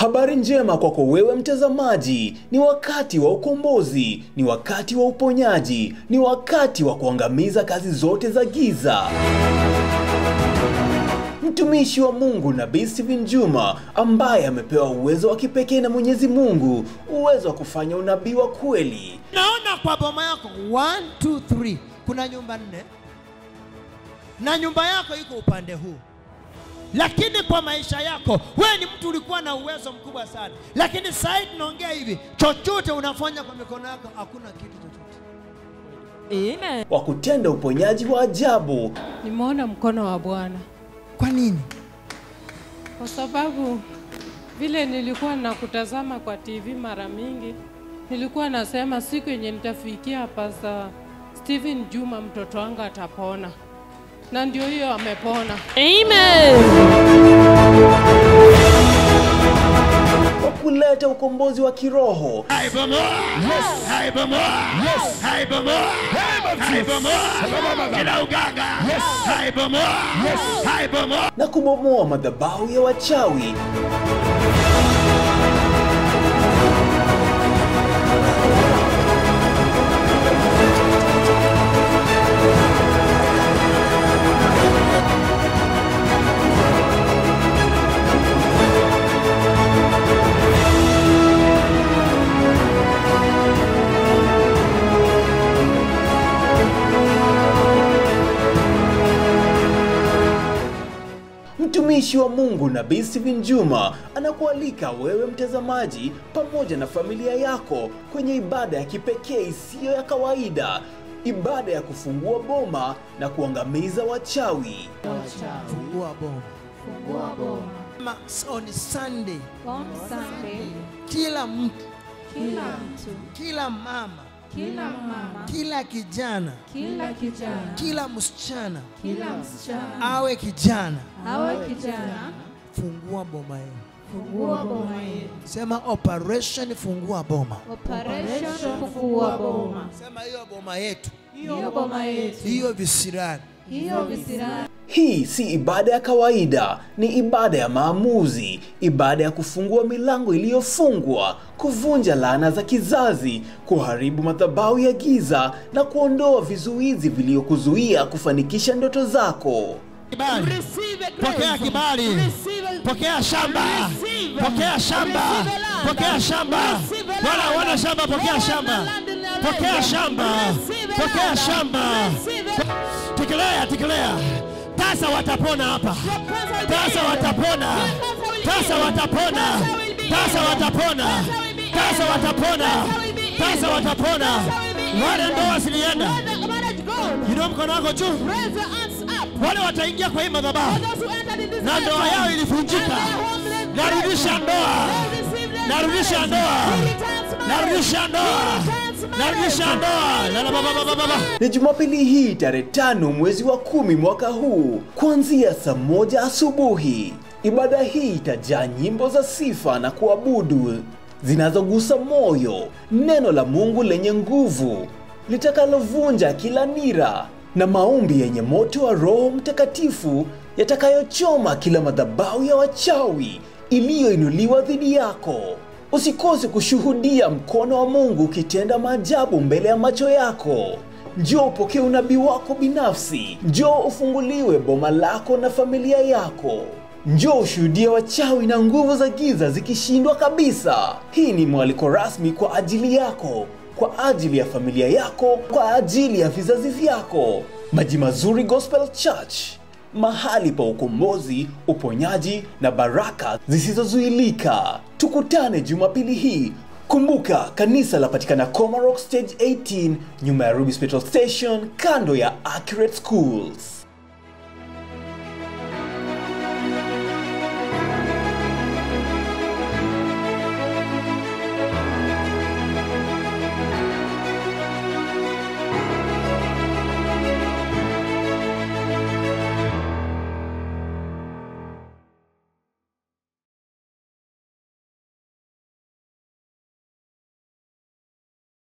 Habari njema kwako wewe mtazamaji, ni wakati wa ukombozi, ni wakati wa uponyaji, ni wakati wa kuangamiza kazi zote za giza. Mtumishi wa Mungu Nabii Stephen Juma, ambaye amepewa uwezo wa kipekee na Mwenyezi Mungu, uwezo wa kufanya unabii wa kweli. Naona kwa boma yako 1 2 3 kuna nyumba 4 na nyumba yako iko upande huu. Lakini kwa maisha yako wewe ni mtu ulikuwa na uwezo mkubwa sana, lakini sasa tunaongea hivi, chochote unafanya kwa mikono yako hakuna kitu chochote. Amen. Wa kutenda uponyaji wa ajabu. Nimeona mkono wa Bwana. Kwa nini? Kwa sababu vile nilikuwa nakutazama kwa TV mara mingi, nilikuwa nasema siku yenye nitafikia Pastor Stephen Juma mtoto wangu atapona. Na ndio hiyo amepona. Amen. Wa kuleta ukombozi wa kiroho. Na kubomoa madhabahu ya wachawi. Mtumishi wa Mungu Nabii Stephen Juma anakualika wewe mtazamaji pamoja na familia yako kwenye ibada ya kipekee isiyo ya kawaida, ibada ya kufungua boma na kuangamiza wachawi. Fungua boma. Fungua boma. On Sunday. On Sunday. Kila mtu, Kila mama, kila kijana, kila msichana, awe kijana, fungua boma yenu. Fungua boma yetu. Sema operation fungua boma. Operation fungua boma. Sema hiyo boma yetu. Hiyo boma yetu. Hiyo visirani. Hiyo visirani. Hii si ibada ya kawaida, ni ibada ya maamuzi, ibada ya kufungua milango iliyofungwa, kuvunja laana za kizazi, kuharibu madhabahu ya giza na kuondoa vizuizi vilivyokuzuia kufanikisha ndoto zako. Kibali. Pokea kibali. Pokea shamba. Pokea shamba. Pokea shamba. Wana shamba, pokea shamba. Pokea shamba. Pokea shamba. Tekelea. Tasa watapona hapa. Tasa watapona. Tasa watapona. Tasa watapona. Tasa watapona. Tasa watapona. Wale ndoa zilienda. Inua mkono wako juu. Wale wataingia kwa hii madhabahu na ndoa yao ilivunjika. Narudisha ndoa. Narudisha ndoa. Narudisha ndoa. Narudisha ndoa. Ni Jumapili hii tarehe 5 mwezi wa 10 mwaka huu, kuanzia saa 1 asubuhi. Ibada hii itajaa nyimbo za sifa na kuabudu zinazogusa moyo, neno la Mungu lenye nguvu litakalovunja kila nira, na maombi yenye moto wa Roho Mtakatifu yatakayochoma kila madhabahu ya wachawi iliyoinuliwa dhidi yako. Usikose kushuhudia mkono wa Mungu ukitenda maajabu mbele ya macho yako. Njoo upokee unabii wako binafsi. Njoo ufunguliwe boma lako na familia yako. Njoo ushuhudie wachawi na nguvu za giza zikishindwa kabisa. Hii ni mwaliko rasmi kwa ajili yako, kwa ajili ya familia yako, kwa ajili ya vizazi vyako. Maji Mazuri Gospel Church, mahali pa ukombozi, uponyaji na baraka zisizozuilika. Tukutane Jumapili hii. Kumbuka, kanisa lapatikana Komarok Stage 18, nyuma ya Ruby Petrol Station, kando ya Accurate Schools.